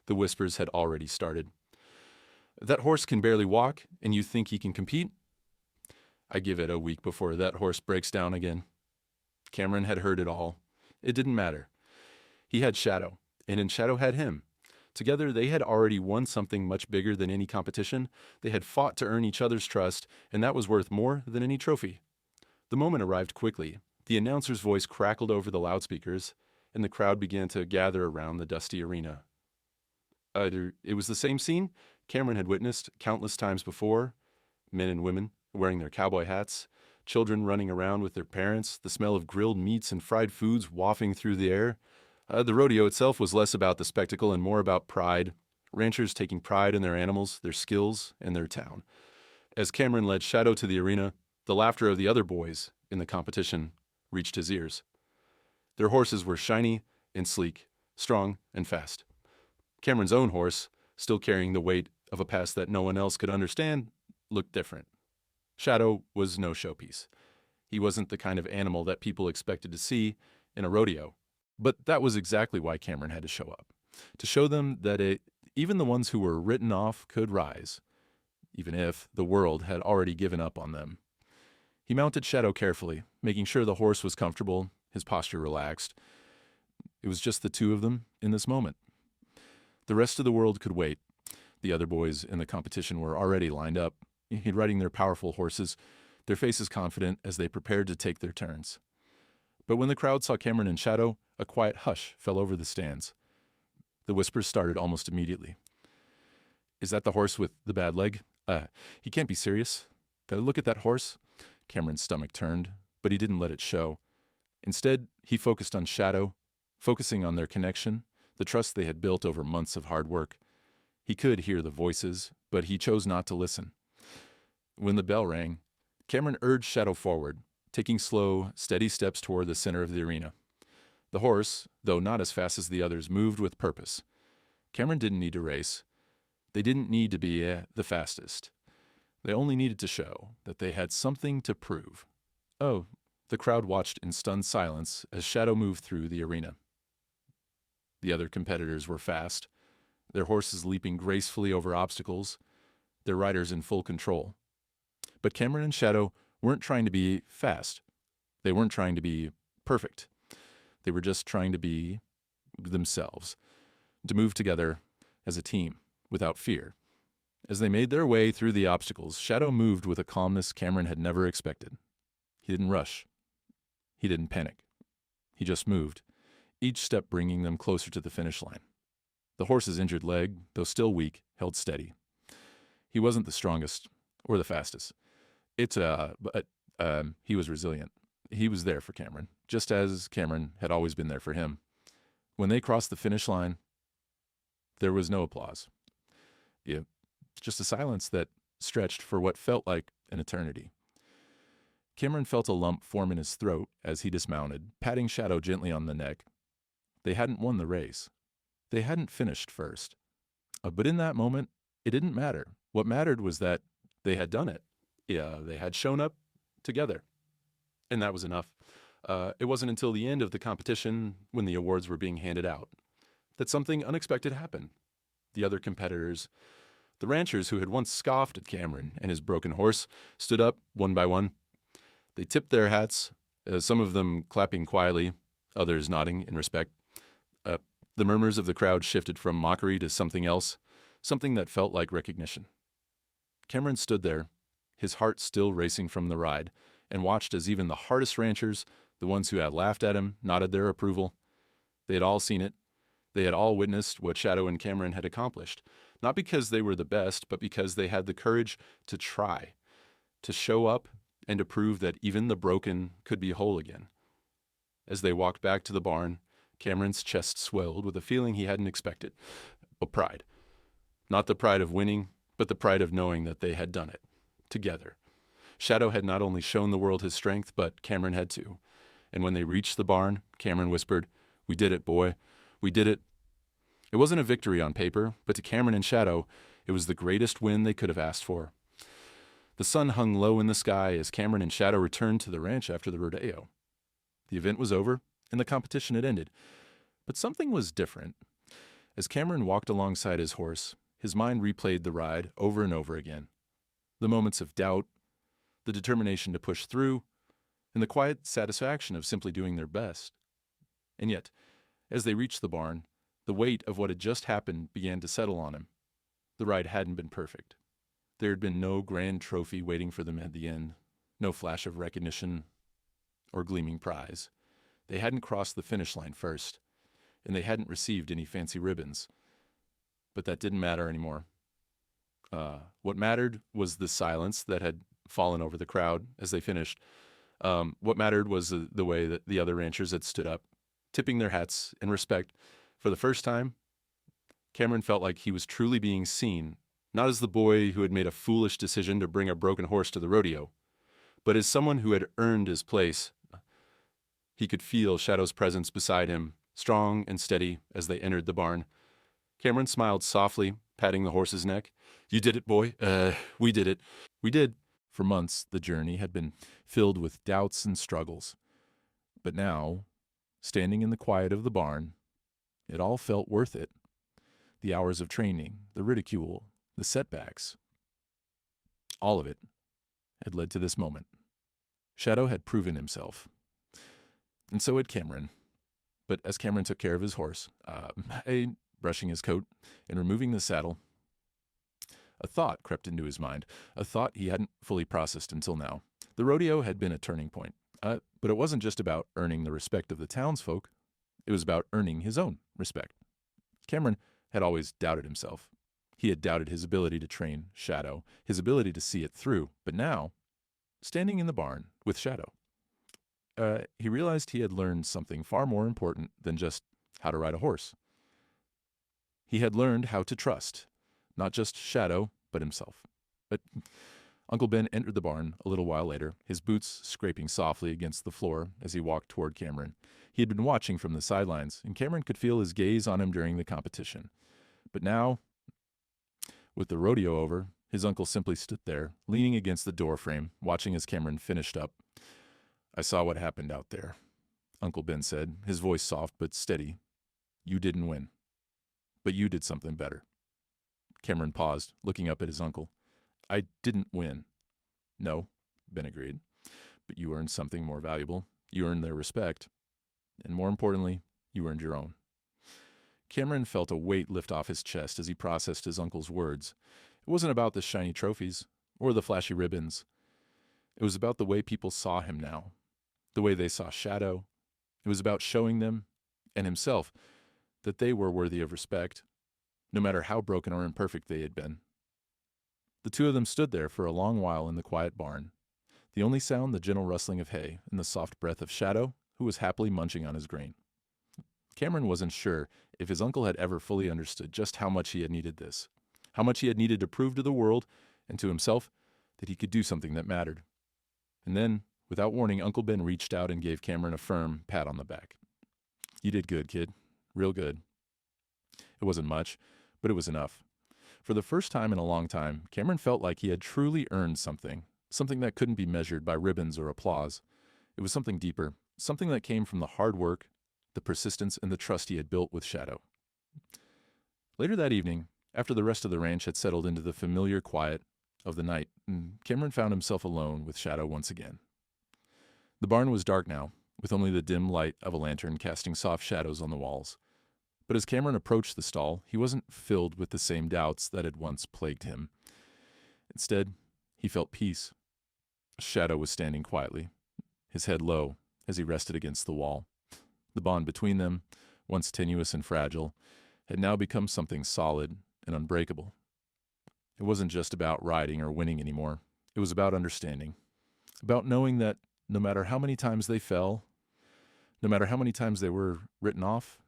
The whispers had already started. "That horse can barely walk, and you think he can compete?" "I give it a week before that horse breaks down again." Cameron had heard it all. It didn't matter. He had Shadow, and Shadow had him. Together, they had already won something much bigger than any competition. They had fought to earn each other's trust, and that was worth more than any trophy. The moment arrived quickly. The announcer's voice crackled over the loudspeakers, and the crowd began to gather around the dusty arena. It was the same scene Cameron had witnessed countless times before. Men and women wearing their cowboy hats, children running around with their parents, the smell of grilled meats and fried foods wafting through the air. The rodeo itself was less about the spectacle and more about pride, ranchers taking pride in their animals, their skills, and their town. As Cameron led Shadow to the arena, the laughter of the other boys in the competition reached his ears. Their horses were shiny and sleek, strong and fast. Cameron's own horse, still carrying the weight of a past that no one else could understand, looked different. Shadow was no showpiece. He wasn't the kind of animal that people expected to see in a rodeo. But that was exactly why Cameron had to show up. To show them that even the ones who were written off could rise, even if the world had already given up on them. He mounted Shadow carefully, making sure the horse was comfortable, his posture relaxed. It was just the two of them in this moment. The rest of the world could wait. The other boys in the competition were already lined up, riding their powerful horses, their faces confident as they prepared to take their turns. But when the crowd saw Cameron and Shadow, a quiet hush fell over the stands. The whispers started almost immediately. "Is that the horse with the bad leg? He can't be serious. Look at that horse." Cameron's stomach turned, but he didn't let it show. Instead, he focused on Shadow, focusing on their connection, the trust they had built over months of hard work. He could hear the voices, but he chose not to listen. When the bell rang, Cameron urged Shadow forward, taking slow, steady steps toward the center of the arena. The horse, though not as fast as the others, moved with purpose. Cameron didn't need to race. They didn't need to be the fastest. They only needed to show that they had something to prove. Oh, the crowd watched in stunned silence as Shadow moved through the arena. The other competitors were fast, their horses leaping gracefully over obstacles, their riders in full control. But Cameron and Shadow weren't trying to be fast. They weren't trying to be perfect. They were just trying to be themselves, to move together as a team, without fear. As they made their way through the obstacles, Shadow moved with a calmness Cameron had never expected. He didn't rush. He didn't panic. He just moved, each step bringing them closer to the finish line. The horse's injured leg, though still weak, held steady. He wasn't the strongest or the fastest. But he was resilient. He was there for Cameron, just as Cameron had always been there for him. When they crossed the finish line, there was no applause. Just a silence that stretched for what felt like an eternity. Cameron felt a lump form in his throat as he dismounted, patting Shadow gently on the neck. They hadn't won the race. They hadn't finished first. But in that moment, it didn't matter. What mattered was that they had done it. Yeah, they had shown up together. And that was enough. It wasn't until the end of the competition, when the awards were being handed out, that something unexpected happened. The other competitors, the ranchers who had once scoffed at Cameron and his broken horse, stood up one by one. They tipped their hats, some of them clapping quietly, others nodding in respect. The murmurs of the crowd shifted from mockery to something else, something that felt like recognition. Cameron stood there, his heart still racing from the ride, and watched as even the hardest ranchers, the ones who had laughed at him, nodded their approval. They had all seen it. They had all witnessed what Shadow and Cameron had accomplished, not because they were the best, but because they had the courage to try, to show up, and to prove that even the broken could be whole again. As they walked back to the barn, Cameron's chest swelled with a feeling he hadn't expected, a pride. Not the pride of winning, but the pride of knowing that they had done it, together. Shadow had not only shown the world his strength, but Cameron had too. And when they reached the barn, Cameron whispered, "We did it, boy. We did it." It wasn't a victory on paper, but to Cameron and Shadow, it was the greatest win they could have asked for. The sun hung low in the sky as Cameron and Shadow returned to the ranch after the rodeo. The event was over, and the competition had ended. But something was different. As Cameron walked alongside his horse, his mind replayed the ride over and over again. The moments of doubt, the determination to push through, and the quiet satisfaction of simply doing their best. And yet, as they reached the barn, the weight of what had just happened began to settle on him. The ride hadn't been perfect. There had been no grand trophy waiting for them at the end, no flash of recognition or gleaming prize. They hadn't crossed the finish line first, and they hadn't received any fancy ribbons. But that didn't matter anymore. What mattered was the silence that had fallen over the crowd as they finished. What mattered was the way that the other ranchers had stood up, tipping their hats in respect. For the first time, Cameron felt like he was truly being seen, not as the boy who had made a foolish decision to bring a broken horse to the rodeo, but as someone who had earned his place. He could feel Shadow's presence beside him, strong and steady, as they entered the barn. Cameron smiled softly, patting the horse's neck. "You did it, boy. We did it. We did." For months, the journey had been filled with doubts and struggles. But now, standing in the quiet of the barn, it all felt worth it. The hours of training, the ridicule, the setbacks, all of it had led to this moment. Shadow had proven himself. And so had Cameron. But as Cameron took care of his horse, brushing his coat and removing the saddle, a thought crept into his mind, a thought he hadn't fully processed until now. The rodeo had been a turning point, but it wasn't just about earning the respect of the townsfolk. It was about earning his own respect. Cameron had always doubted himself. He had doubted his ability to train Shadow, his ability to see it through. But now, standing in the barn with Shadow, he realized he had learned something far more important than just how to ride a horse. He had learned how to trust, not just Shadow, but himself. But Uncle Ben entered the barn a little while later, his boots scraping softly against the floor as he walked toward Cameron. He had been watching from the sidelines, and Cameron could feel his gaze on him during the competition. But now, with the rodeo over, his uncle simply stood there, leaning against the doorframe, watching as Cameron finished up. "I saw what happened out there," Uncle Ben said, his voice soft but steady. "You didn't win. But you did something better." Cameron paused, looking up at his uncle. "I didn't win." "No," Ben agreed. "But you earned something more valuable. You earned their respect. And more importantly, you earned your own." Cameron felt a weight lift off his chest as he processed his uncle's words. It wasn't about the shiny trophies or the flashy ribbons. It was about the way people saw him now, the way they saw Shadow. It was about showing them, and himself, that they were worthy of respect, no matter how broken or imperfect they had been. The two of them stood there for a long while in the quiet barn, the only sound the gentle rustling of hay and the soft breath of Shadow, who was happily munching on his grain. Cameron wasn't sure if his uncle had ever fully understood just how much he had needed this, how much he had needed to prove to the world and to himself that he could do something that mattered. And then, Without warning, Uncle Ben reached out and gave Cameron a firm pat on the back. "You did good, kid. Real good." It wasn't much, but it was enough. For the first time in a long time, Cameron felt like he had truly earned something, something that couldn't be measured by ribbons or applause. It was something deeper, something that came from the hard work, the persistence, and the trust he had built with Shadow. Later that evening, after the rest of the ranch had settled into the familiar quiet of the night, Cameron found himself alone with Shadow once again. The barn was dark now, with only the dim light of a lantern casting soft shadows on the walls. But as Cameron approached the stall, he wasn't filled with the same doubts that had once plagued him. Instead, he felt peace. Shadow was standing quietly, his head low as he rested against the wall. The bond between them, once tenuous and fragile, had now become something solid and unbreakable. It wasn't just about riding or winning anymore. It was about understanding, about knowing that no matter how many times they fell, no matter how many times they were written off,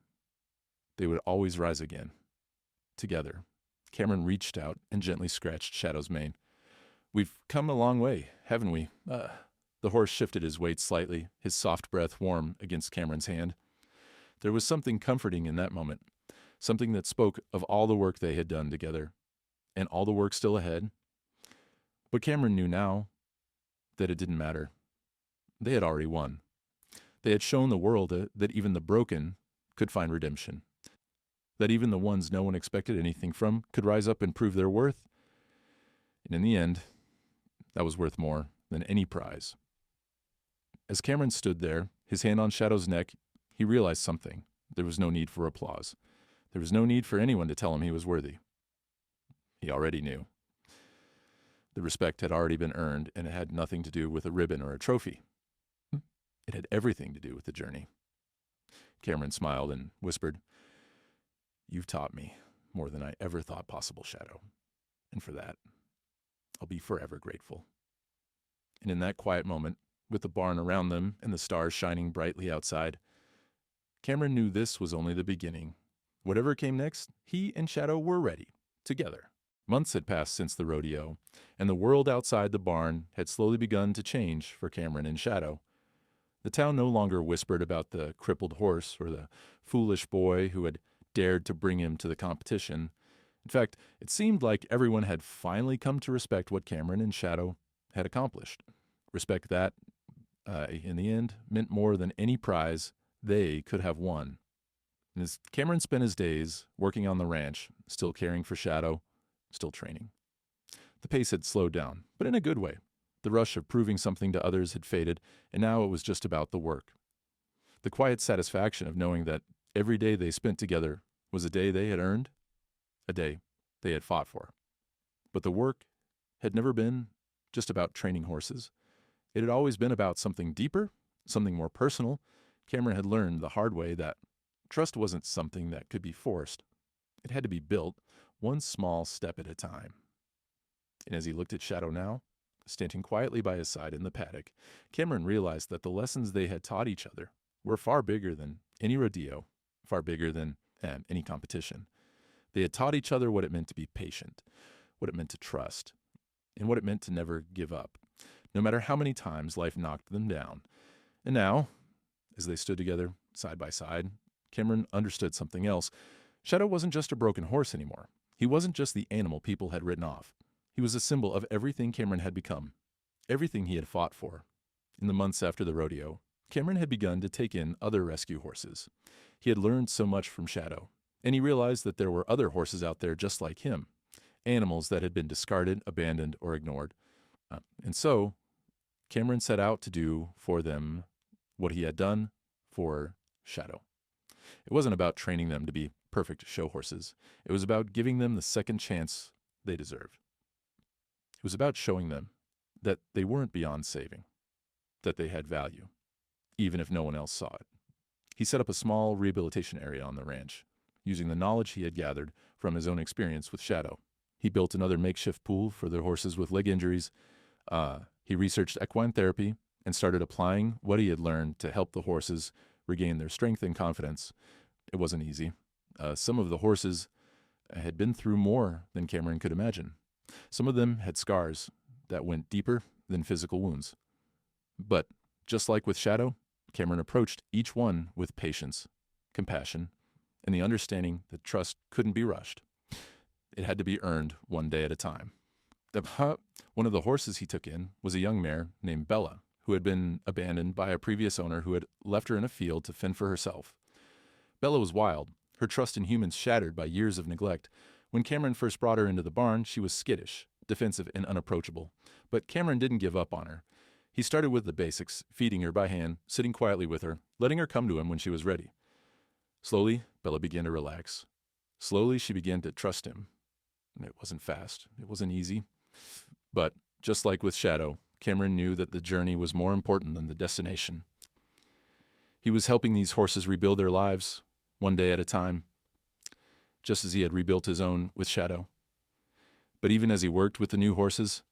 they would always rise again. Together, Cameron reached out and gently scratched Shadow's mane. "We've come a long way, haven't we?" The horse shifted his weight slightly, his soft breath warm against Cameron's hand. There was something comforting in that moment, something that spoke of all the work they had done together, and all the work still ahead. But Cameron knew now that it didn't matter. They had already won. They had shown the world that even the broken could find redemption, that even the ones no one expected anything from could rise up and prove their worth. And in the end, that was worth more than any prize. As Cameron stood there, his hand on Shadow's neck, he realized something. There was no need for applause. There was no need for anyone to tell him he was worthy. He already knew. The respect had already been earned, and it had nothing to do with a ribbon or a trophy. It had everything to do with the journey. Cameron smiled and whispered, "You've taught me more than I ever thought possible, Shadow. And for that, I'll be forever grateful." And in that quiet moment, with the barn around them and the stars shining brightly outside, Cameron knew this was only the beginning. Whatever came next, he and Shadow were ready, together. Months had passed since the rodeo, and the world outside the barn had slowly begun to change for Cameron and Shadow. The town no longer whispered about the crippled horse or the foolish boy who had dared to bring him to the competition. In fact, it seemed like everyone had finally come to respect what Cameron and Shadow had accomplished. Respect that, in the end, meant more than any prize they could have won. And as Cameron spent his days working on the ranch, still caring for Shadow, still training, the pace had slowed down, but in a good way. The rush of proving something to others had faded, and now it was just about the work. The quiet satisfaction of knowing that every day they spent together was a day they had earned, a day they had fought for. But the work had never been just about training horses. It had always been about something deeper, something more personal. Cameron had learned the hard way that trust wasn't something that could be forced. It had to be built one small step at a time. And as he looked at Shadow now, standing quietly by his side in the paddock, Cameron realized that the lessons they had taught each other were far bigger than any rodeo, far bigger than any competition. They had taught each other what it meant to be patient, what it meant to trust, and what it meant to never give up, no matter how many times life knocked them down. And now, as they stood together side by side, Cameron understood something else. Shadow wasn't just a broken horse anymore. He wasn't just the animal people had written off. He was a symbol of everything Cameron had become, everything he had fought for. In the months after the rodeo, Cameron had begun to take in other rescue horses. He had learned so much from Shadow, and he realized that there were other horses out there just like him, animals that had been discarded, abandoned, or ignored. And so, Cameron set out to do for them what he had done for Shadow. It wasn't about training them to be perfect show horses. It was about giving them the second chance they deserved. It was about showing them that they weren't beyond saving, that they had value, even if no one else saw it. He set up a small rehabilitation area on the ranch, using the knowledge he had gathered from his own experience with Shadow. He built another makeshift pool for the horses with leg injuries. He researched equine therapy and started applying what he had learned to help the horses regain their strength and confidence. It wasn't easy. Some of the horses had been through more than Cameron could imagine. Some of them had scars that went deeper than physical wounds. But just like with Shadow, Cameron approached each one with patience, compassion, and the understanding that trust couldn't be rushed. It had to be earned one day at a time. One of the horses he took in was a young mare named Bella, who had been abandoned by a previous owner who had left her in a field to fend for herself. Bella was wild, her trust in humans shattered by years of neglect. When Cameron first brought her into the barn, she was skittish, defensive, and unapproachable. But Cameron didn't give up on her. He started with the basics, feeding her by hand, sitting quietly with her, letting her come to him when she was ready. Slowly, Bella began to relax. Slowly, she began to trust him. And it wasn't fast. It wasn't easy. But just like with Shadow, Cameron knew that the journey was more important than the destination. He was helping these horses rebuild their lives, one day at a time, just as he had rebuilt his own with Shadow. But even as he worked with the new horses,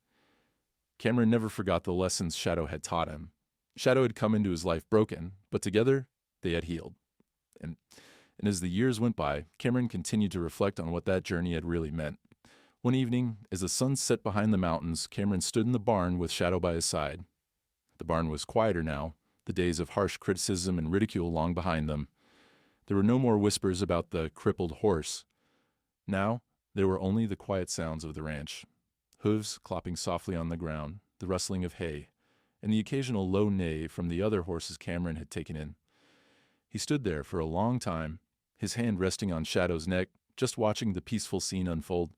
Cameron never forgot the lessons Shadow had taught him. Shadow had come into his life broken, but together they had healed. And as the years went by, Cameron continued to reflect on what that journey had really meant. One evening, as the sun set behind the mountains, Cameron stood in the barn with Shadow by his side. The barn was quieter now, the days of harsh criticism and ridicule long behind them. There were no more whispers about the crippled horse. Now, there were only the quiet sounds of the ranch, hooves clopping softly on the ground, the rustling of hay, and the occasional low neigh from the other horses Cameron had taken in. He stood there for a long time, his hand resting on Shadow's neck, just watching the peaceful scene unfold.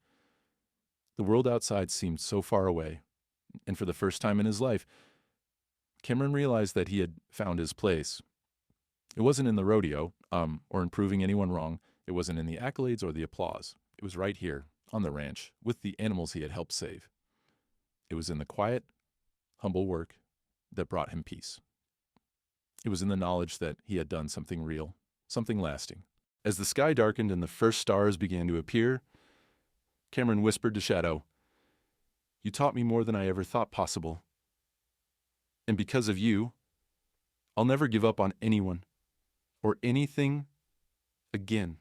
The world outside seemed so far away, and for the first time in his life, Cameron realized that he had found his place. It wasn't in the rodeo, or in proving anyone wrong. It wasn't in the accolades or the applause. It was right here, on the ranch, with the animals he had helped save. It was in the quiet, humble work that brought him peace. It was in the knowledge that he had done something real, something lasting. As the sky darkened and the first stars began to appear, Cameron whispered to Shadow, "You taught me more than I ever thought possible. And because of you, I'll never give up on anyone or anything again."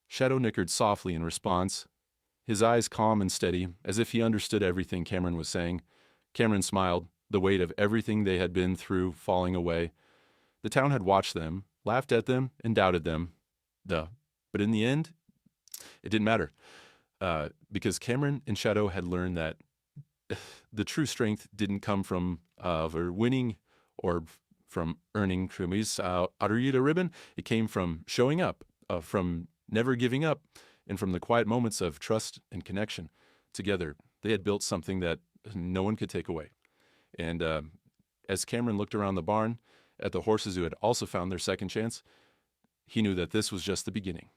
Shadow nickered softly in response, his eyes calm and steady, as if he understood everything Cameron was saying. Cameron smiled, the weight of everything they had been through falling away. The town had watched them, laughed at them, and doubted them. But in the end, it didn't matter. Because Cameron and Shadow had learned that the true strength didn't come from winning or from earning a ribbon. It came from showing up, from never giving up, and from the quiet moments of trust and connection. Together, they had built something that no one could take away. And as Cameron looked around the barn at the horses who had also found their second chance, he knew that this was just the beginning.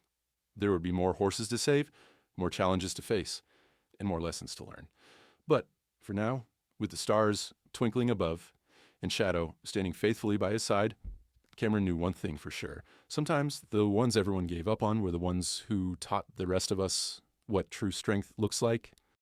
There would be more horses to save, more challenges to face, and more lessons to learn. But for now, with the stars twinkling above and Shadow standing faithfully by his side, Cameron knew one thing for sure. Sometimes the ones everyone gave up on were the ones who taught the rest of us what true strength looks like.